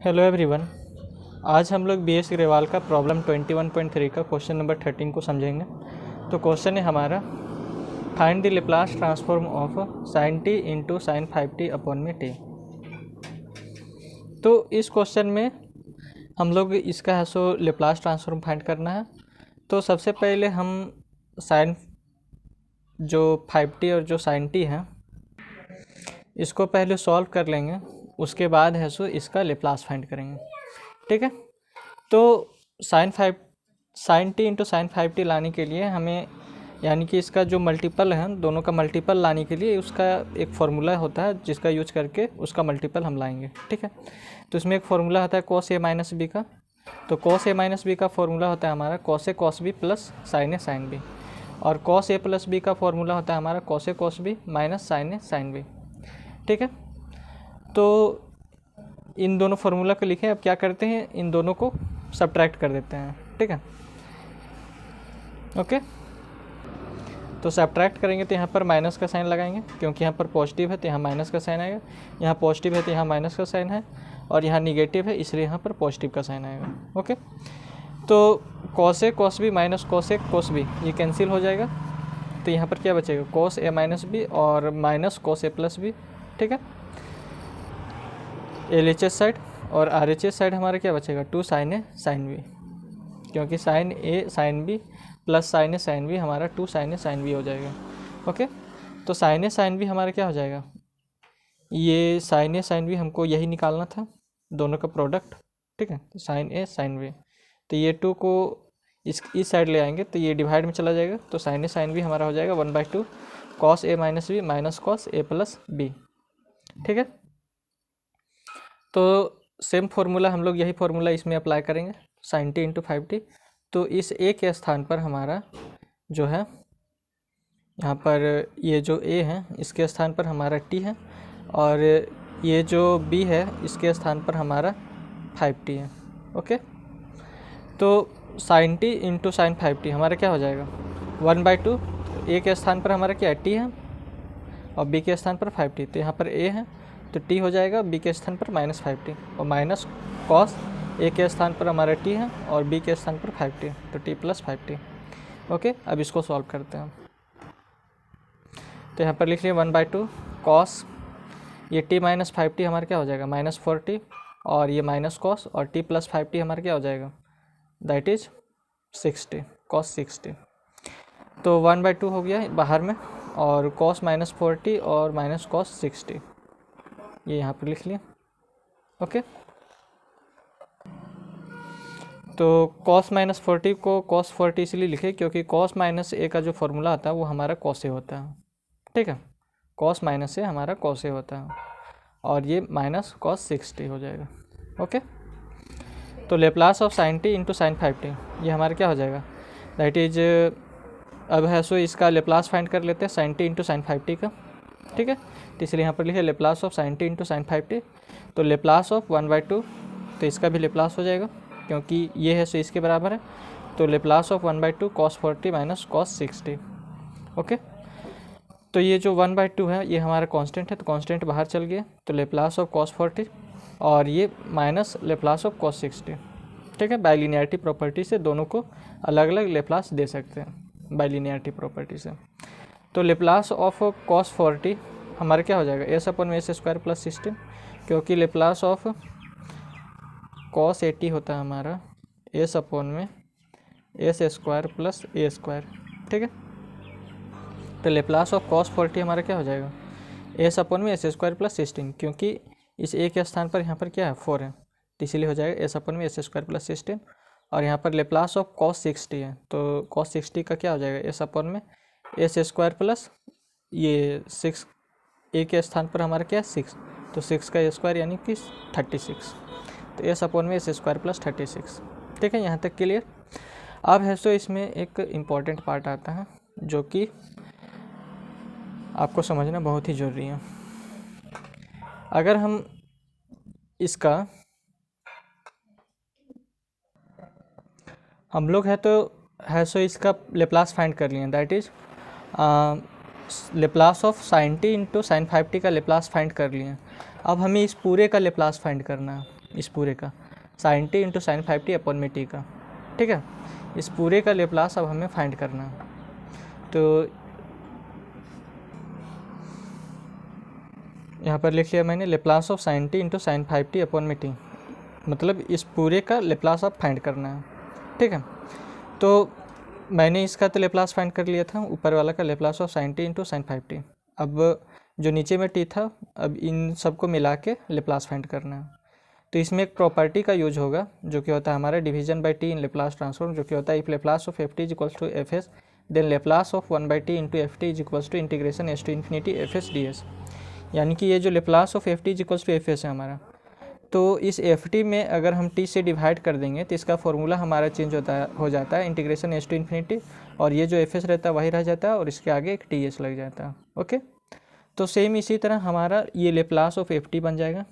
Hello everyone. आज हम लोग बी एस ग्रेवाल का प्रॉब्लम 21.3 का क्वेश्चन नंबर 13 को समझेंगे। तो क्वेश्चन है हमारा, find the Laplace transform of sin t into sine 5t upon में t। तो इस क्वेश्चन में हम लोग इसका है सो लेप्लास ट्रांसफॉर्म फाइंड करना है। तो सबसे पहले हम साइन जो 5t और जो sin t है इसको पहले सॉल्व कर लेंगे, उसके बाद है सो इसका लेप्लास फाइंड करेंगे। ठीक है। तो sign T into sine 5t लाने के लिए हमें, यानी कि इसका जो मल्टीपल है, दोनों का मल्टीपल लाने के लिए उसका एक फार्मूला होता है जिसका यूज करके उसका मल्टीपल हम लाएंगे। ठीक है। तो इसमें एक फार्मूला होता है कॉस ए माइनस बी का। तो कॉस ए माइनस बी का फार्मूला होता है हमारा cos A cos B plus sign A sine B, और कॉस ए प्लस बी का फार्मूला होता है हमारा cos A cos B minus sign A sine B. ठीक है। तो इन दोनों फार्मूला को लिखें। अब क्या करते हैं, इन दोनों को सब्ट्रैक्ट कर देते हैं। ठीक है। ओके। तो सब्ट्रैक्ट करेंगे तो यहाँ पर माइनस का साइन लगाएंगे, क्योंकि यहाँ पर पॉजिटिव है तो यहाँ माइनस का साइन आएगा, यहाँ पॉजिटिव है तो यहाँ माइनस का साइन है, और यहाँ निगेटिव है इसलिए यहाँ पर पॉजिटिव का साइन आएगा। ओके। तो cos A cos B minus cos A cos B ये कैंसिल हो जाएगा। तो यहाँ पर क्या बचेगा, कॉस ए माइनस बी और minus cos A plus B. ठीक है। एल एच एस साइड और आर एच एस साइड हमारा क्या बचेगा, 2 साइन ए साइन बी, क्योंकि साइन ए साइन बी प्लस साइन ए साइन बी हमारा 2 साइन ए साइन बी हो जाएगा। ओके। तो साइन ए साइन बी हमारा क्या हो जाएगा, ये साइन ए साइन बी हमको यही निकालना था, दोनों का प्रोडक्ट। ठीक है। तो साइन ए साइन बी, तो ये 2 को इस साइड ले आएंगे तो ये डिवाइड में चला जाएगा। तो साइन ए साइन बी हमारा हो जाएगा 1/2 cos A minus B minus cos A plus B. ठीक है। तो सेम फार्मूला हम लोग यही फार्मूला इसमें अप्लाई करेंगे, साइन टी इंटू 5t। तो इस ए के स्थान पर हमारा जो है, यहाँ पर ये जो ए है इसके स्थान पर हमारा t है, और ये जो b है इसके स्थान पर हमारा 5t है। ओके। तो sign T into sine 5t हमारा क्या हो जाएगा, 1/2। ए के स्थान पर हमारा क्या है, t है, और b के स्थान पर 5t। तो यहाँ पर a है तो t हो जाएगा, b के स्थान पर माइनस 5t, और माइनस कॉस a के स्थान पर हमारा t है और b के स्थान पर 5t, तो t प्लस 5t। ओके। अब इसको सॉल्व करते हैं। तो यहाँ पर लिख लिया 1/2 कॉस, ये t माइनस 5t हमारा क्या हो जाएगा, माइनस 4t, और ये माइनस कॉस, और t प्लस 5t हमारा क्या हो जाएगा, that is 6t cos 6t। तो 1/2 हो गया बाहर में, और कॉस माइनस 4t और माइनस कॉस 6t ये यहाँ पर लिख लिया। ओके। तो कॉस माइनस 40 को कॉस 40 इसलिए लिखे क्योंकि कॉस माइनस ए का जो फॉर्मूला होता है वो हमारा कॉस ए होता है। ठीक है। कॉस माइनस ए हमारा कॉस ए होता है, और ये माइनस कॉस 6t हो जाएगा। ओके। तो Laplace of sine T into sine 5t ये हमारा क्या हो जाएगा, दैट इज, अब है सो इसका लेप्लास फाइंड कर लेते हैं sign T into sine 5t का। ठीक है। तो इसलिए यहाँ पर लिखे Laplace of sine T into sine 5t। तो लेप्लास ऑफ 1/2, तो इसका भी लेप्लास हो जाएगा क्योंकि ये है सो इसके बराबर है। तो Laplace of 1/2 cos 40 minus cos 6t। Okay. तो ये जो 1/2 है ये हमारा कांस्टेंट है, तो कांस्टेंट बाहर चल गया, तो लेप्लास ऑफ कॉस 40 और ये minus Laplace of cos 6t। ठीक है। बाइलिनियरिटी प्रॉपर्टी से दोनों को अलग अलग लेप्लास दे सकते हैं बाइलिनियरिटी प्रॉपर्टी से। तो लेप्लास ऑफ कॉस 40 हमारा क्या हो जाएगा, एस अपॉन में एस स्क्वायर प्लस 16, क्योंकि लेप्लास ऑफ कॉस 80 होता है हमारा एस अपॉन में S square plus a square. ठीक है। तो लेप्लास ऑफ कॉस 40 हमारा क्या हो जाएगा, एस अपॉन में एस स्क्वायर प्लस 16, क्योंकि इस ए के स्थान पर यहाँ पर क्या है 4 है, तो इसीलिए हो जाएगा एस अपॉन में एस स्क्वायर प्लस 16। और यहाँ पर लेप्लास ऑफ कॉस 60 है, तो कॉस 60 का क्या हो जाएगा, एस अपॉन में एस स्क्वायर प्लस ये 6, ए के स्थान पर हमारा क्या है 6, तो 6 का स्क्वायर यानी कि 36, तो एस अपॉन में एस स्क्वायर प्लस 36। ठीक है। यहाँ तक क्लियर। अब है सो इसमें एक इम्पॉर्टेंट पार्ट आता है जो कि आपको समझना बहुत ही ज़रूरी है। अगर हम इसका हम लोग है सो इसका लेप्लास फाइंड कर लिए, that is Laplace of sine T into sine 5t का लेप्लास फाइंड कर लिए। अब हमें इस पूरे का लेप्लास फाइंड करना है। इस पूरे का sin t into sine 5t upon में t का, ठीक है। इस पूरे का लेप्लास अब हमें फाइंड करना है। तो यहाँ पर लिख लिया मैंने Laplace of sin t into sine 5t upon में t, मतलब इस पूरे का लेप्लास अब फाइंड करना है, ठीक है। तो मैंने इसका तो लेप्लास फाइंड कर लिया था, ऊपर वाला का Laplace of sin t into sine 5t। अब जो नीचे में t था, अब इन सबको मिला के लेप्लास फाइंड करना है। तो इसमें एक प्रॉपर्टी का यूज होगा जो कि होता है हमारा division by t in Laplace transform, जो कि होता है if Laplace of f t is equals to f s then Laplace of 1/t into f t is equals to integration S to infinity f s d s. यानी कि ये जो Laplace of f t is equals to f s है हमारा, तो इस F T में अगर हम टी से डिवाइड कर देंगे तो इसका फॉर्मूला हमारा चेंज हो जाता है इंटीग्रेशन एस टू इन्फिनिटी, और ये जो एफ एस रहता है वही रह जाता है और इसके आगे एक टी एस लग जाता है। ओके, तो सेम इसी तरह हमारा ये लेप्लास ऑफ एफ टी बन जाएगा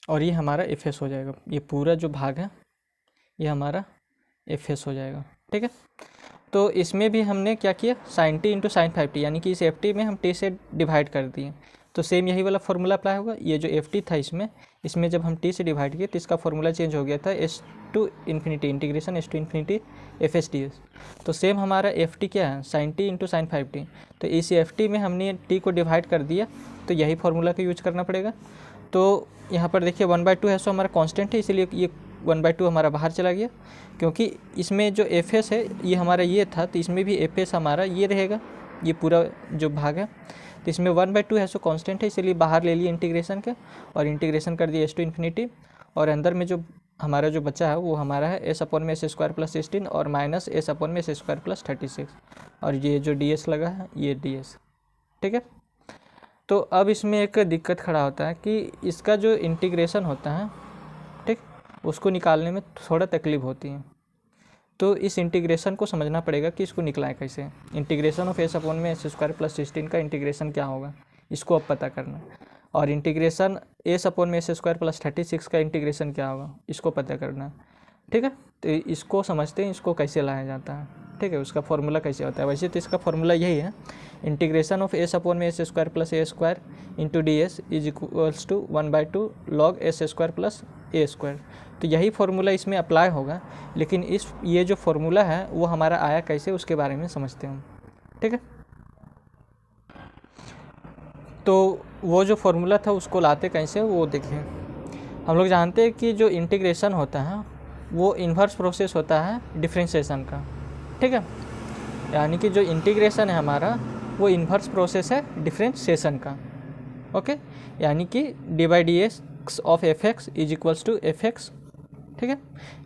और ये हमारा एफ एस हो जाएगा। ये पूरा जो भाग है ये हमारा एफ एस हो जाएगा, ठीक है। तो इसमें भी हमने क्या किया, sin t into sine 5t, यानी कि इस एफ टी में हम t से डिवाइड कर दिए, तो सेम यही वाला फॉर्मूला अप्लाई होगा। ये जो एफ टी था इसमें जब हम t से डिवाइड किए तो इसका फॉर्मूला चेंज हो गया था s to infinity integration S to infinity f s d S. तो सेम हमारा एफ टी क्या है, sin t into sine 5t। तो इस एफ टी में हमने t को डिवाइड कर दिया तो यही फार्मूला का यूज करना पड़ेगा। तो यहाँ पर देखिए 1/2 है, सो हमारा कांस्टेंट है, इसलिए ये 1/2 हमारा बाहर चला गया, क्योंकि इसमें जो एफ एस है ये हमारा ये था, तो इसमें भी एफ एस हमारा ये रहेगा, ये पूरा जो भाग है। तो इसमें 1/2 है, सो कांस्टेंट है, इसलिए बाहर ले लिए इंटीग्रेशन के और इंटीग्रेशन कर दिया एस टू इन्फिनिटी, और अंदर में जो हमारा जो बचा है वो हमारा है एस अपॉन में एस स्क्वायर प्लस 16 और माइनस एस अपॉन में एस स्क्वायर प्लस 36, और ये जो डी एस लगा है ये डी एस, ठीक है। तो अब इसमें एक दिक्कत खड़ा होता है कि इसका जो इंटीग्रेशन होता है, ठीक, उसको निकालने में थोड़ा तकलीफ होती है। तो इस इंटीग्रेशन को समझना पड़ेगा कि इसको निकलाएं कैसे। इंटीग्रेशन ऑफ एस अपॉन में एस स्क्वायर प्लस 16 का इंटीग्रेशन क्या होगा, इसको अब पता करना, और इंटीग्रेशन एस अपॉन में एस स्क्वायर प्लस 36 का इंटीग्रेशन क्या होगा, इसको पता करना, ठीक है। तो इसको समझते हैं, इसको कैसे लाया जाता है, ठीक है, उसका फॉर्मूला कैसे होता है। वैसे तो इसका फॉर्मूला यही है, इंटीग्रेशन ऑफ एस अपॉन में S square plus a square into D s is equals to 1/2 log s square plus a square. तो यही फार्मूला इसमें अप्लाई होगा, लेकिन ये जो फार्मूला है वो हमारा आया कैसे, उसके बारे में समझते हैं, ठीक है। तो वो जो फार्मूला था उसको लाते कैसे वो देखिए। हम लोग जानते हैं कि जो इंटीग्रेशन होता है वो इन्वर्स प्रोसेस होता है डिफरेंशिएशन का, ठीक है। यानी कि जो इंटीग्रेशन है हमारा वो इन्वर्स प्रोसेस है डिफरेंशिएशन का, ओके। यानी कि d by d x of f x is equals to f x, ठीक है।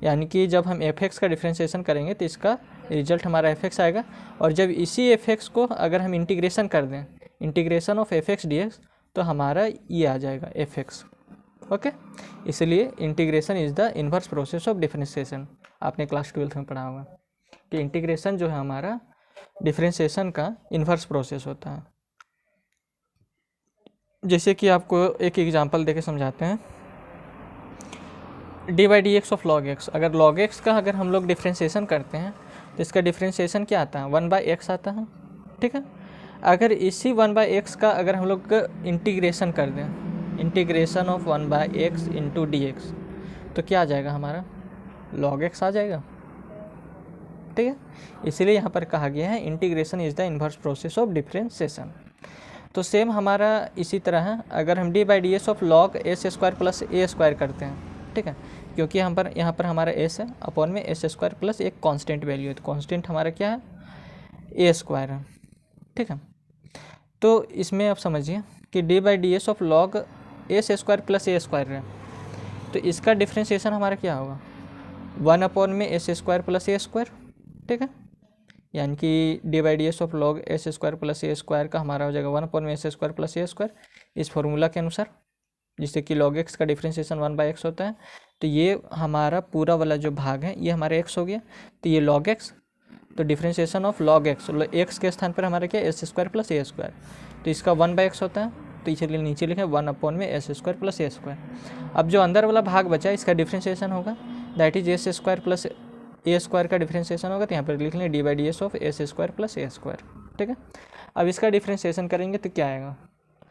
यानी कि जब हम एफ एक्स का डिफरेंशिएशन करेंगे तो इसका रिजल्ट हमारा एफ एक्स आएगा, और जब इसी एफ एक्स को अगर हम इंटीग्रेशन कर दें, integration of f x D x, तो हमारा ये आ जाएगा एफ एक्स, ओके। इसलिए integration is the inverse process of differentiation. आपने क्लास 12 में पढ़ा होगा कि इंटीग्रेशन जो है हमारा डिफरेंशिएशन का इन्वर्स प्रोसेस होता है। जैसे कि आपको एक एग्जांपल देके समझाते हैं, D by d x of log x. अगर लॉग एक्स का अगर हम लोग डिफरेंशिएशन करते हैं तो इसका डिफरेंशिएशन क्या आता है, 1/x आता है, ठीक है। अगर इसी 1/x का अगर हम लोग इंटीग्रेशन कर दें, integration of 1/x into D x, तो क्या आ जाएगा हमारा, log x आ जाएगा, ठीक है। इसीलिए यहाँ पर कहा गया है integration is the inverse process of differentiation. तो सेम हमारा इसी तरह है, अगर हम D by D S of log s square plus a square करते हैं, ठीक है, क्योंकि यहाँ पर हमारा एस है अपॉन में एस स्क्वायर प्लस एक कांस्टेंट वैल्यू है, तो कांस्टेंट हमारा क्या है, ए स्क्वायर है, ठीक है। तो इसमें आप समझिए कि d by D S of log s square plus a square है, तो इसका डिफरेंशिएशन हमारा क्या होगा, 1 अपॉन में S square plus a square, ठीक है। यानी कि d by D S of log s square plus a square का हमारा हो जाएगा 1 अपॉन में S square plus a square, इस फॉर्मूला के अनुसार, जिससे कि log x का डिफरेंशिएशन 1/x होता है। तो ये हमारा पूरा वाला जो भाग है ये हमारा x हो गया, तो ये log x, तो differentiation of log x, x के स्थान पर हमारा क्या, S square plus a square, तो इसका 1/x होता है, तो इसलिए नीचे लिखें 1 अपॉन में S square plus a square. अब जो अंदर वाला भाग बचा इसका डिफरेंशिएशन होगा, that is S square plus a square का डिफरेंशिएशन होगा, तो यहाँ पर लिख लें D by D S of S square plus a square, ठीक है। अब इसका डिफरेंशिएशन करेंगे तो क्या आएगा,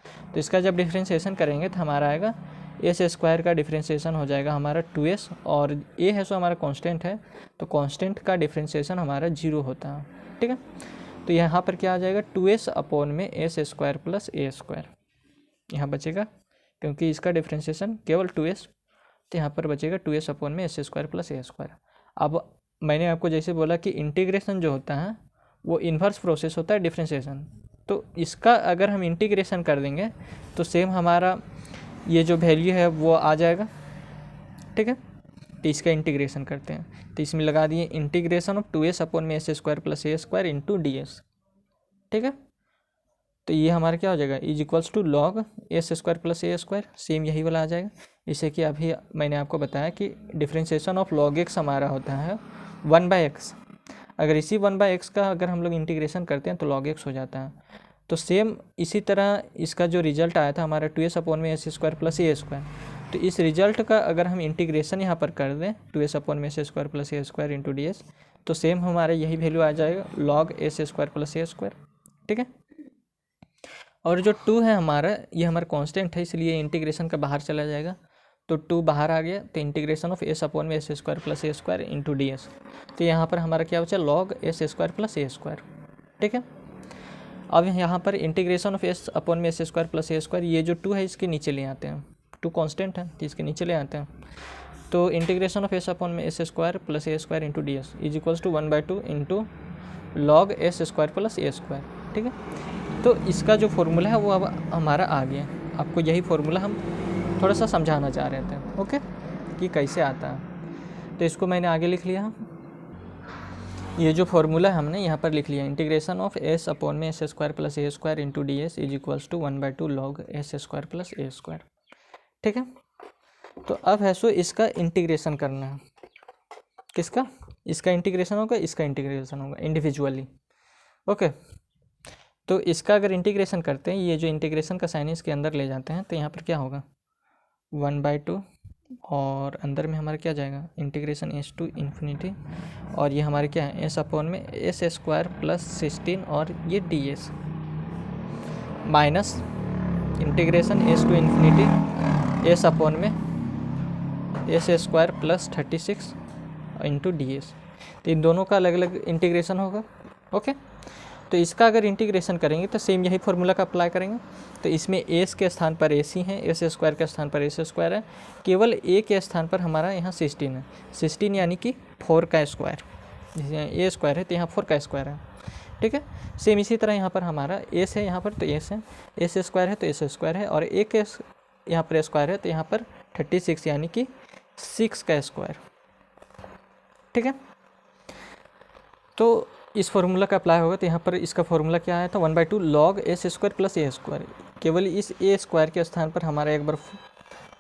तो इसका जब डिफ्रेंशिएशन करेंगे तो हमारा आएगा एस स्क्वायर का डिफ्रेंशिएशन हो जाएगा हमारा 2s, और ए है सो हमारा कांस्टेंट है, तो कांस्टेंट का डिफ्रेंशिएशन हमारा 0 होता है। ठीक है, तो यहाँ पर क्या आ जाएगा 2s अपॉन में S square plus a square यहाँ बचेगा, क्योंकि इसका डिफ्रेंशिएशन केवल 2s, तो यहाँ पर बचेगा 2s अपॉन में S square plus a square. अब मैंने आपको जैसे बोला कि इंटीग्रेशन जो होता है वो इन्वर्स प्रोसेस होता है डिफ्रेंशिएशन, तो इसका अगर हम इंटीग्रेशन कर देंगे तो सेम हमारा ये जो वैल्यू है वो आ जाएगा। ठीक है, तो इसका इंटीग्रेशन करते हैं, तो इसमें लगा दिए इंटीग्रेशन ऑफ 2s अपॉन में S square plus a square into D s. ठीक है, तो ये हमारा क्या हो जाएगा is equals to log s square plus a square, same यही वाला आ जाएगा। इसे कि अभी मैंने आपको बताया कि डिफ्रेंशिएशन ऑफ लॉग एक्स हमारा होता है 1/x, अगर इसी 1/x का अगर हम लोग इंटीग्रेशन करते हैं तो log x हो जाता है। तो सेम इसी तरह इसका जो रिजल्ट आया था हमारा 2s अपॉन में S square plus a square, तो इस रिजल्ट का अगर हम इंटीग्रेशन यहाँ पर कर दें 2s अपॉन में S square plus a square into D S, तो सेम हमारा यही वैल्यू आ जाएगा log S square plus a square. ठीक है, और जो 2 है हमारा ये हमारा कांस्टेंट है, इसलिए इंटीग्रेशन का बाहर चला जाएगा, तो 2 बाहर आ गया, तो इंटीग्रेशन ऑफ एस अपॉन में S square plus a square into D S, तो यहाँ पर हमारा क्या बचा log S square plus a square. ठीक है, अब यहाँ पर इंटीग्रेशन ऑफ एस अपॉन में S square plus a square, ये जो 2 है इसके नीचे ले आते हैं, 2 कांस्टेंट है तो इसके नीचे ले आते हैं, तो इंटीग्रेशन ऑफ एस अपॉन में S square plus a square into D s is equals to 1/2 into log s square plus a square. ठीक है, तो इसका जो फॉर्मूला है वो अब हमारा आ गया, आपको यही फॉर्मूला हम थोड़ा सा समझाना चाह रहे थे, ओके, कि कैसे आता है। तो इसको मैंने आगे लिख लिया, ये जो फॉर्मूला हमने यहाँ पर लिख लिया इंटीग्रेशन ऑफ एस अपॉन में S square plus a square into D s is equals to 1/2 log s square plus a square. ठीक है, तो अब है सो इसका इंटीग्रेशन करना है, किसका, इसका इंटीग्रेशन होगा, इसका इंटीग्रेशन होगा इंडिविजुअली। ओके, तो इसका अगर इंटीग्रेशन करते हैं, ये जो इंटीग्रेशन का साइन इसके अंदर ले जाते हैं, तो यहाँ पर क्या होगा 1/2, और अंदर में हमारा क्या जाएगा इंटीग्रेशन एस टू इन्फिनिटी, और ये हमारे क्या है एस अपॉन में एस स्क्वायर प्लस 16 और ये D S minus integration S to infinity S upon में S square plus 36 into D S, तो इन दोनों का अलग अलग इंटीग्रेशन होगा। ओके, तो इसका अगर इंटीग्रेशन करेंगे तो सेम यही फॉर्मूला का अप्लाई करेंगे, तो इसमें एस के स्थान पर ए सी है, एस स्क्वायर के स्थान पर एस स्क्वायर है, केवल ए के स्थान पर हमारा यहाँ 16 है, 16 यानी कि 4 का स्क्वायर, ए स्क्वायर है तो यहाँ 4 का स्क्वायर है। ठीक है, सेम इसी तरह यहाँ पर हमारा एस है, यहाँ पर तो एस है, एस स्क्वायर है तो एस स्क्वायर है, और ए के यहाँ पर स्क्वायर है तो यहाँ पर 36 यानी कि 6 का स्क्वायर। ठीक है, तो इस फार्मूला का अप्लाई होगा, तो यहाँ पर इसका फार्मूला क्या आया था 1/2 log s square plus a square, केवल इस ए स्क्वायर के स्थान पर हमारा एक बार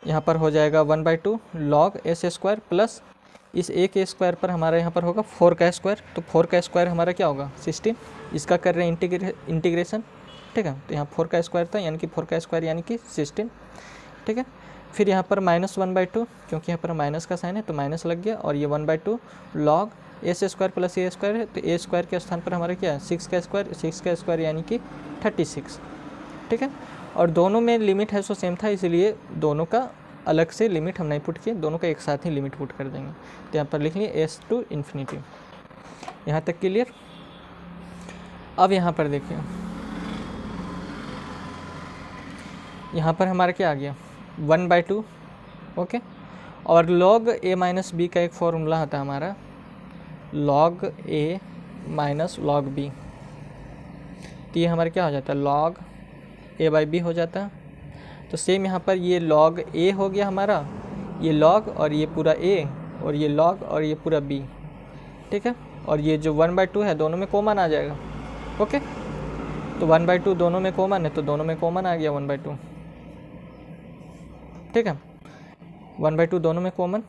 यहाँ पर हो जाएगा 1/2 लॉग एस स्क्वायर प्लस इस ए के स्क्वायर पर हमारा यहाँ पर होगा 4 का स्क्वायर, तो 4 का स्क्वायर हमारा क्या होगा 16, इसका कर रहे हैं इंटीग्रेशन। ठीक है, तो यहाँ 4 का स्क्वायर था यानी कि 4 का स्क्वायर यानी कि 16। ठीक है, फिर यहाँ पर -1/2, क्योंकि यहाँ पर माइनस का साइन है तो माइनस लग गया, और ये 1/2 log s square plus a square है, तो ए स्क्वायर के स्थान पर हमारा क्या है 6 का स्क्वायर, 6 का स्क्वायर यानी कि 36। ठीक है, और दोनों में लिमिट है सो सेम था, इसलिए दोनों का अलग से लिमिट हम नहीं पुट किए, दोनों का एक साथ ही लिमिट पुट कर देंगे, तो यहाँ पर लिख लिए एस टू इन्फिनिटी। यहाँ तक क्लियर। अब यहाँ पर देखिए, यहाँ पर हमारा क्या आ गया 1/2। ओके, और log a माइनस बी का एक फॉर्मूला आता है हमारा log a minus log b, तो ये हमारा क्या हो जाता है log a/b हो जाता है। तो सेम यहाँ पर ये log a हो गया हमारा, ये log और ये पूरा a, और ये log और ये पूरा b। ठीक है, और ये जो 1/2 है दोनों में कॉमन आ जाएगा। ओके, तो 1/2 दोनों में कॉमन है, तो दोनों में कॉमन आ गया 1/2। ठीक है, 1/2 दोनों में कॉमन,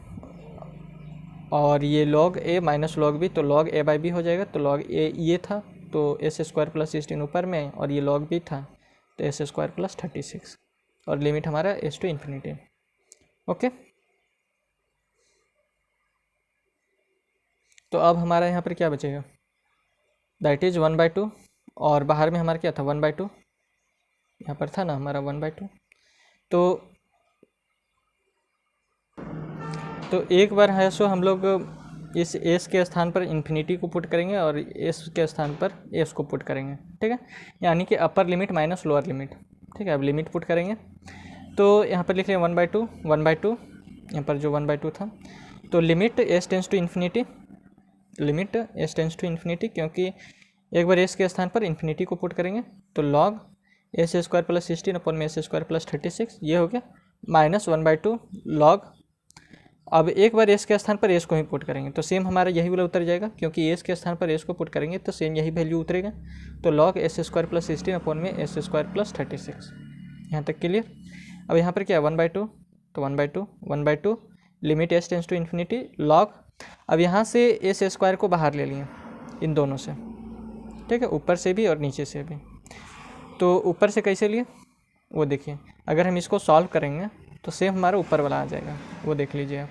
और ये log a minus log b, तो log a/b हो जाएगा, तो log a ये था तो एस स्क्वायर प्लस 16 ऊपर में, और ये log b था तो एस स्क्वायर प्लस 36, और लिमिट हमारा एस टू इन्फिनिटी। ओके, तो अब हमारा यहाँ पर क्या बचेगा दैट इज 1/2, और बाहर में हमारा क्या था 1/2, यहाँ पर था ना हमारा 1/2। तो एक बार है सो हम लोग इस एस के स्थान पर इन्फिनिटी को पुट करेंगे और एस के स्थान पर एस को पुट करेंगे, ठीक है, यानी कि upper limit minus lower limit. ठीक है, अब लिमिट पुट करेंगे तो यहाँ पर लिख लें 1/2 यहाँ पर जो 1/2 था, तो limit s tends to infinity, limit s tends to infinity, क्योंकि एक बार एस के स्थान पर इन्फिनिटी को पुट करेंगे तो log s square plus 16 upon में एस स्क्वायर प्लस 36 ये हो गया माइनस 1/2 लॉग। अब एक बार एस के स्थान पर एस को ही पुट करेंगे तो सेम हमारा यही वाला उतर जाएगा, क्योंकि एस के स्थान पर एस को पुट करेंगे तो सेम यही वैल्यू उतरेगा। तो log s square plus 16 upon में एस स्क्वायर प्लस 36। यहाँ तक क्लियर। अब यहाँ पर क्या है 1/2, तो 1/2 limit s tends to infinity log. अब यहाँ से एस स्क्वायर को बाहर ले लिए इन दोनों से, ठीक है, ऊपर से भी और नीचे से भी। तो ऊपर से कैसे लिए वो देखिए, अगर हम इसको सॉल्व करेंगे तो सेम हमारा ऊपर वाला आ जाएगा, वो देख लीजिए आप।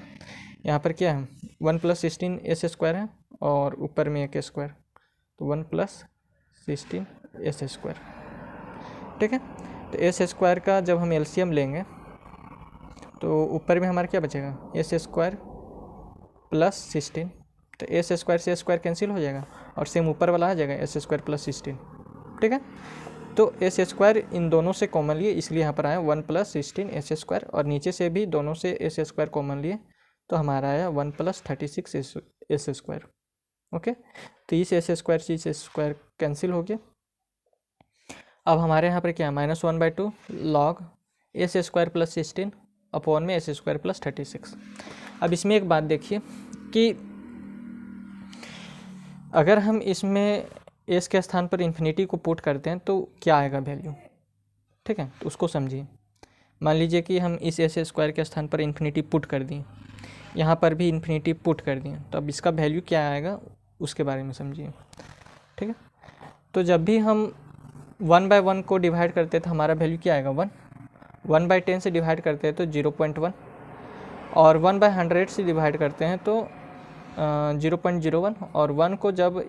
यहाँ पर क्या है 1 + 16 एस स्क्वायर है और ऊपर में एक स्क्वायर, तो 1 + 16 एस स्क्वायर, ठीक है। तो एस स्क्वायर का जब हम एलसीएम लेंगे तो ऊपर में हमारा क्या बचेगा एस स्क्वायर प्लस 16, तो एस स्क्वायर से स्क्वायर कैंसिल हो जाएगा और सेम ऊपर वाला आ जाएगा एस स्क्वायर प्लस 16, ठीक है। तो एस स्क्वायर इन दोनों से कॉमन लिए इसलिए यहाँ पर आया 1 + 16 एस स्क्वायर, और नीचे से भी दोनों से एस स्क्वायर कॉमन लिए तो हमारा आया 1 + 36 एस स्क्वायर। ओके, तो इस एस स्क्वायर से इस स्क्वायर कैंसिल हो गया। अब हमारे यहाँ पर क्या है -1/2 log s square plus 16 upon में एस स्क्वायर प्लस 36। अब इसमें एक बात देखिए कि अगर हम इसमें एस के स्थान पर इन्फिनिटी को पुट करते हैं तो क्या आएगा वैल्यू, ठीक है, तो उसको समझिए। मान लीजिए कि हम इस एस स्क्वायर के स्थान पर इन्फिनिटी पुट कर दिए, यहाँ पर भी इन्फिनिटी पुट कर दिए, तो अब इसका वैल्यू क्या आएगा उसके बारे में समझिए, ठीक है। तो जब भी हम 1/1 को डिवाइड करते हैं तो हमारा वैल्यू क्या आएगा 1, 1/10 से डिवाइड करते हैं तो 0.1, और 1/100 से डिवाइड करते हैं तो 0.01, और 1 को जब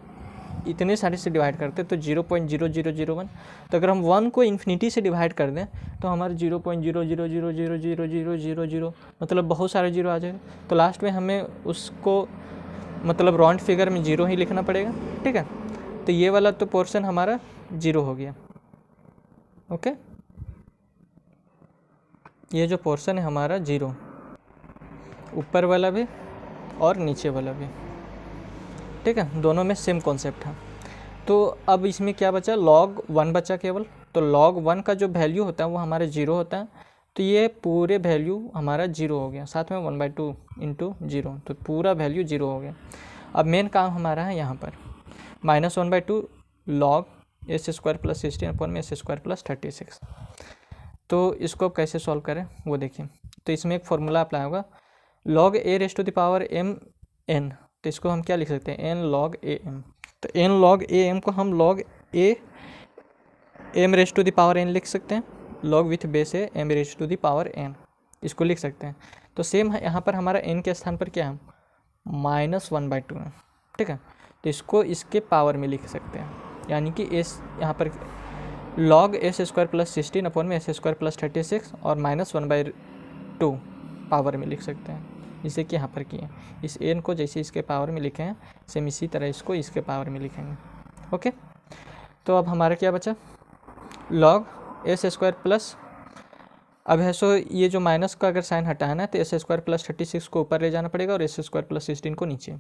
इतने सारे से डिवाइड करते हैं तो 0.0001। तो अगर हम 1 को इन्फिनिटी से डिवाइड कर दें तो हमारा 0.00000000 मतलब बहुत सारे जीरो आ जाएगा। तो लास्ट में हमें उसको मतलब राउंड फिगर में 0 ही लिखना पड़ेगा, ठीक है। तो ये वाला तो पोर्शन हमारा 0 हो गया। ओके, ये जो पोर्शन है हमारा 0, ऊपर वाला भी और नीचे वाला भी, ठीक है, दोनों में सेम कॉन्सेप्ट है। तो अब इसमें क्या बचा log 1 बचा केवल, तो log 1 का जो वैल्यू होता है वो हमारा 0 होता है, तो ये पूरे वैल्यू हमारा 0 हो गया, साथ में 1/2 × 0, तो पूरा वैल्यू 0 हो गया। अब मेन काम हमारा है यहाँ पर -1/2 log S square plus 16 upon में एस स्क्वायर प्लस 36। तो इसको अब कैसे सॉल्व करें वो देखिए। तो इसमें एक फॉर्मूला अप्लाई होगा log a⁻m n, तो इसको हम क्या लिख सकते हैं n log am। तो n log am को हम log a m⁻n लिख सकते हैं, log विथ बेस है m⁻n, इसको लिख सकते हैं। तो सेम यहाँ पर हमारा n के स्थान पर क्या है -1/2 है, ठीक है। तो इसको इसके पावर में लिख सकते हैं, यानी कि s यहाँ पर log S square plus 16 upon में एस स्क्वायर प्लस 36 और -1/2 पावर में लिख सकते हैं, जिसे कि यहाँ पर किए। इस n को जैसे इसके पावर में लिखे हैं सेम इसी तरह इसको इसके पावर में लिखेंगे। ओके, तो अब हमारा क्या बचा log एस स्क्वायर प्लस, अब है सो ये जो माइनस का अगर साइन हटाना है तो एस स्क्वायर प्लस 36 को ऊपर ले जाना पड़ेगा और एस स्क्वायर प्लस 16 को नीचे।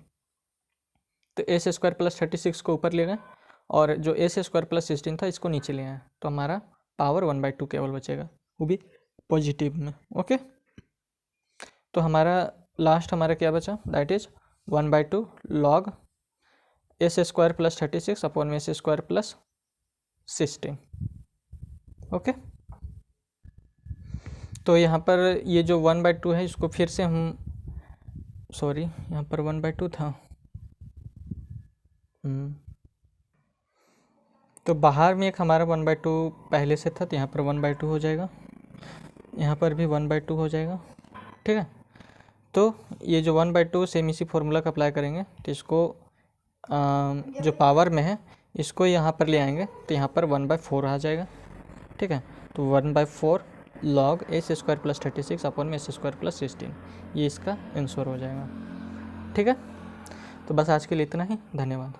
तो एस स्क्वायर प्लस 36 को ऊपर ले गए और जो एस स्क्वायर प्लस 16 था इसको नीचे ले आए, तो हमारा पावर 1/2 केवल बचेगा, वो भी पॉजिटिव में। ओके, तो हमारा लास्ट हमारा क्या बचा that is 1/2 log S square plus 36 upon में एस स्क्वायर प्लस 16। ओके, तो यहाँ पर ये जो 1/2 है इसको फिर से हम सॉरी यहाँ पर 1/2 था, तो बाहर में एक हमारा 1/2 पहले से था, तो यहाँ पर 1/2 हो जाएगा, यहाँ पर भी 1/2 हो जाएगा, ठीक है। तो ये जो 1/2 सेम इसी फॉर्मूला का अप्लाई करेंगे, तो इसको जो पावर में है इसको यहाँ पर ले आएंगे तो यहाँ पर 1/4 आ जाएगा, ठीक है। तो 1/4 log S square plus 36 upon में एस स्क्वायर प्लस 16, ये इसका आंसर हो जाएगा। ठीक है, तो बस आज के लिए इतना ही, धन्यवाद।